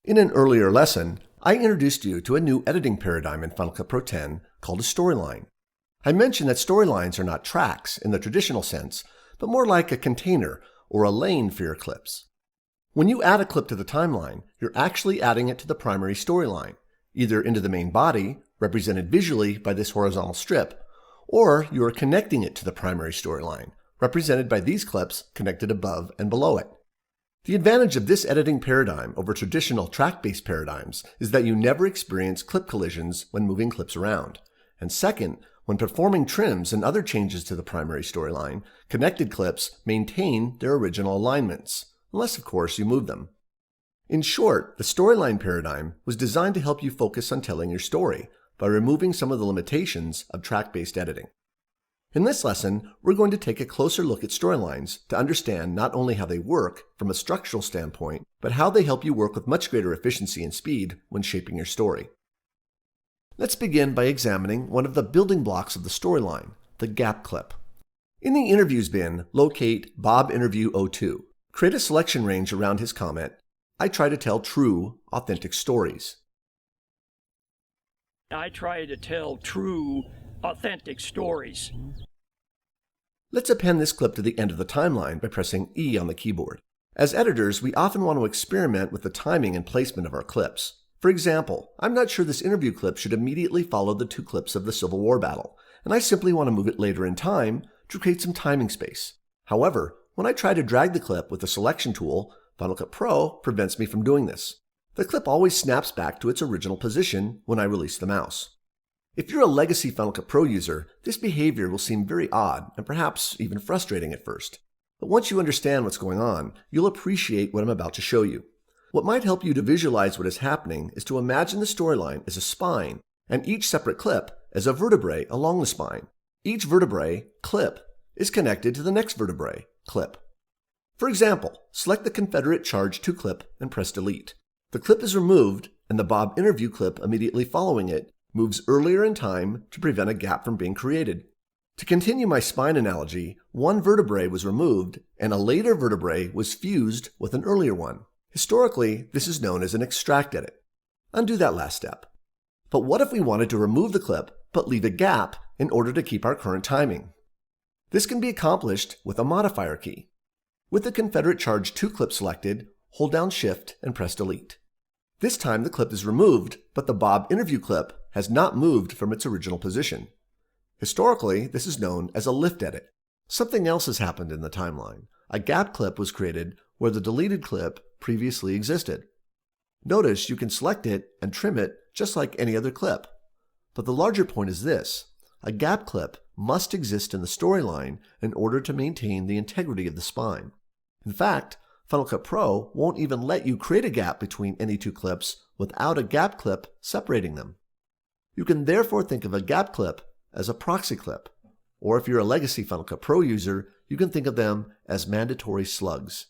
In an earlier lesson, I introduced you to a new editing paradigm in Final Cut Pro X called a storyline. I mentioned that storylines are not tracks in the traditional sense, but more like a container or a lane for your clips. When you add a clip to the timeline, you're actually adding it to the primary storyline, either into the main body, represented visually by this horizontal strip, or you are connecting it to the primary storyline, represented by these clips connected above and below it. The advantage of this editing paradigm over traditional track-based paradigms is that you never experience clip collisions when moving clips around. And second, when performing trims and other changes to the primary storyline, connected clips maintain their original alignments, unless of course you move them. In short, the storyline paradigm was designed to help you focus on telling your story by removing some of the limitations of track-based editing. In this lesson, we're going to take a closer look at storylines to understand not only how they work from a structural standpoint, but how they help you work with much greater efficiency and speed when shaping your story. Let's begin by examining one of the building blocks of the storyline, the gap clip. In the Interviews bin, locate Bob Interview 02. Create a selection range around his comment, "I try to tell true, authentic stories." I try to tell true, authentic stories. Let's append this clip to the end of the timeline by pressing E on the keyboard. As editors, we often want to experiment with the timing and placement of our clips. For example, I'm not sure this interview clip should immediately follow the two clips of the Civil War battle, and I simply want to move it later in time to create some timing space. However, when I try to drag the clip with the selection tool, Final Cut Pro prevents me from doing this. The clip always snaps back to its original position when I release the mouse. If you're a legacy Final Cut Pro user, this behavior will seem very odd and perhaps even frustrating at first. But once you understand what's going on, you'll appreciate what I'm about to show you. What might help you to visualize what is happening is to imagine the storyline as a spine and each separate clip as a vertebrae along the spine. Each vertebrae, clip, is connected to the next vertebrae, clip. For example, select the Confederate Charge 2 clip and press Delete. The clip is removed and the Bob Interview clip immediately following it moves earlier in time to prevent a gap from being created. To continue my spine analogy, one vertebrae was removed and a later vertebrae was fused with an earlier one. Historically, this is known as an extract edit. Undo that last step. But what if we wanted to remove the clip but leave a gap in order to keep our current timing? This can be accomplished with a modifier key. With the Confederate Charge 2 clip selected, hold down Shift and press Delete. This time the clip is removed, but the Bob Interview clip has not moved from its original position. Historically, this is known as a lift edit. Something else has happened in the timeline. A gap clip was created where the deleted clip previously existed. Notice you can select it and trim it just like any other clip. But the larger point is this: a gap clip must exist in the storyline in order to maintain the integrity of the spine. In fact, Final Cut Pro won't even let you create a gap between any two clips without a gap clip separating them. You can therefore think of a gap clip as a proxy clip, or if you're a legacy Final Cut Pro user, you can think of them as mandatory slugs.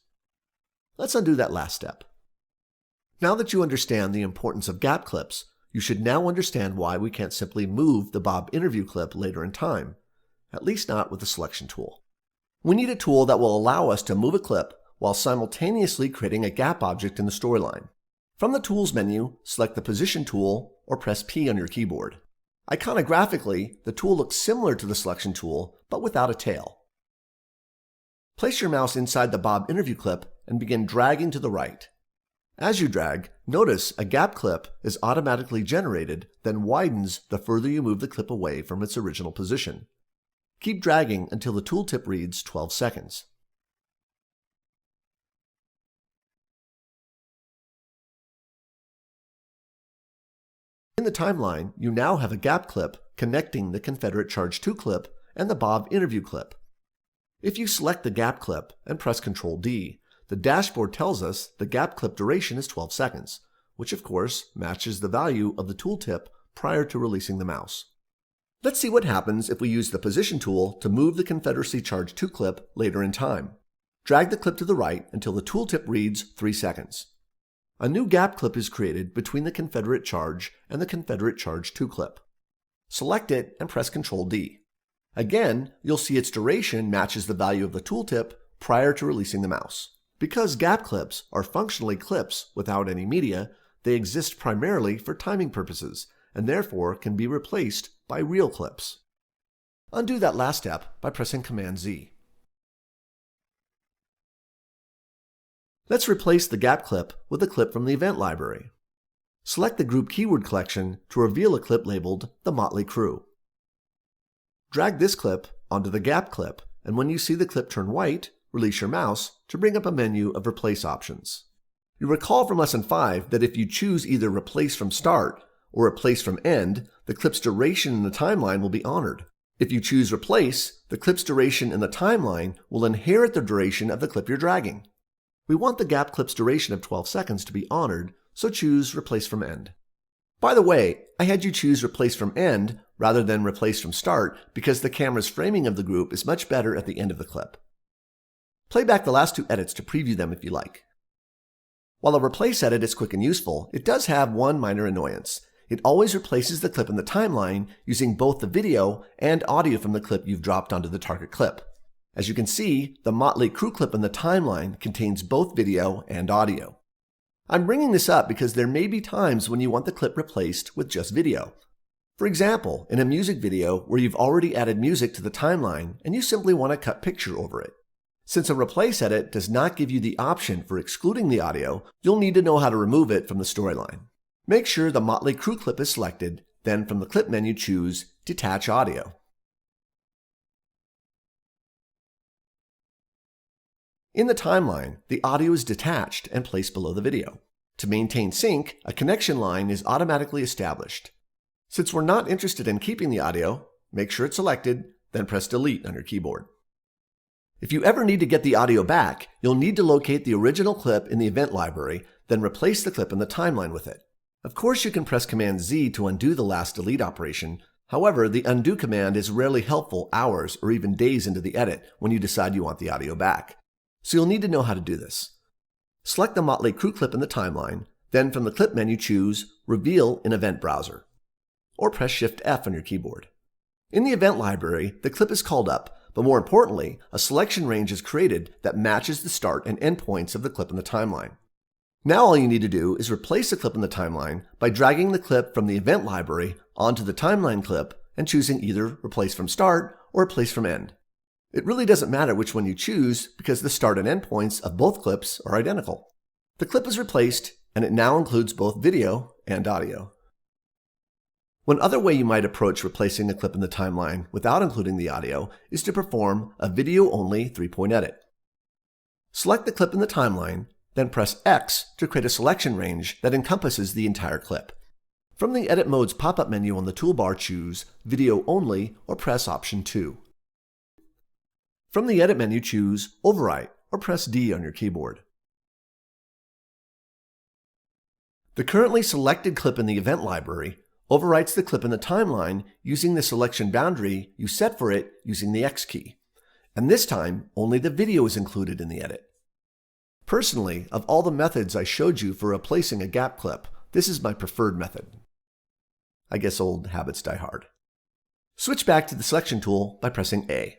Let's undo that last step. Now that you understand the importance of gap clips, you should now understand why we can't simply move the Bob Interview clip later in time, at least not with the selection tool. We need a tool that will allow us to move a clip while simultaneously creating a gap object in the storyline. From the Tools menu, select the Position tool or press P on your keyboard. Iconographically, the tool looks similar to the selection tool, but without a tail. Place your mouse inside the Bob Interview clip and begin dragging to the right. As you drag, notice a gap clip is automatically generated, then widens the further you move the clip away from its original position. Keep dragging until the tooltip reads 12 seconds. In the timeline, you now have a gap clip connecting the Confederate Charge 2 clip and the Bob Interview clip. If you select the gap clip and press Ctrl D, the dashboard tells us the gap clip duration is 12 seconds, which of course matches the value of the tooltip prior to releasing the mouse. Let's see what happens if we use the Position tool to move the Confederacy Charge 2 clip later in time. Drag the clip to the right until the tooltip reads 3 seconds. A new gap clip is created between the Confederate Charge and the Confederate Charge 2 clip. Select it and press Ctrl D. Again, you'll see its duration matches the value of the tooltip prior to releasing the mouse. Because gap clips are functionally clips without any media, they exist primarily for timing purposes and therefore can be replaced by real clips. Undo that last step by pressing Command Z. Let's replace the gap clip with a clip from the event library. Select the group keyword collection to reveal a clip labeled The Motley Crew. Drag this clip onto the gap clip, and when you see the clip turn white, release your mouse to bring up a menu of replace options. You recall from Lesson 5 that if you choose either replace from start or replace from end, the clip's duration in the timeline will be honored. If you choose replace, the clip's duration in the timeline will inherit the duration of the clip you're dragging. We want the gap clip's duration of 12 seconds to be honored, so choose replace from end. By the way, I had you choose replace from end rather than replace from start because the camera's framing of the group is much better at the end of the clip. Play back the last two edits to preview them if you like. While a replace edit is quick and useful, it does have one minor annoyance. It always replaces the clip in the timeline using both the video and audio from the clip you've dropped onto the target clip. As you can see, the Motley Crew clip in the timeline contains both video and audio. I'm bringing this up because there may be times when you want the clip replaced with just video. For example, in a music video where you've already added music to the timeline and you simply want to cut picture over it. Since a replace edit does not give you the option for excluding the audio, you'll need to know how to remove it from the storyline. Make sure the Motley Crew clip is selected, then from the clip menu choose Detach Audio. In the timeline, the audio is detached and placed below the video. To maintain sync, a connection line is automatically established. Since we're not interested in keeping the audio, make sure it's selected, then press Delete on your keyboard. If you ever need to get the audio back, you'll need to locate the original clip in the event library, then replace the clip in the timeline with it. Of course, you can press Command Z to undo the last delete operation. However, the undo command is rarely helpful hours or even days into the edit when you decide you want the audio back. So you'll need to know how to do this. Select the Motley Crew clip in the timeline, then from the clip menu choose Reveal in Event Browser, or press Shift F on your keyboard. In the event library, the clip is called up, but more importantly, a selection range is created that matches the start and end points of the clip in the timeline. Now all you need to do is replace the clip in the timeline by dragging the clip from the event library onto the timeline clip and choosing either Replace from Start or Replace from End. It really doesn't matter which one you choose because the start and end points of both clips are identical. The clip is replaced and it now includes both video and audio. One other way you might approach replacing a clip in the timeline without including the audio is to perform a video-only 3-point edit. Select the clip in the timeline, then press X to create a selection range that encompasses the entire clip. From the Edit Modes pop-up menu on the toolbar, choose Video Only or press Option 2. From the Edit menu, choose Overwrite or press D on your keyboard. The currently selected clip in the event library overwrites the clip in the timeline using the selection boundary you set for it using the X key. And this time, only the video is included in the edit. Personally, of all the methods I showed you for replacing a gap clip, this is my preferred method. I guess old habits die hard. Switch back to the selection tool by pressing A.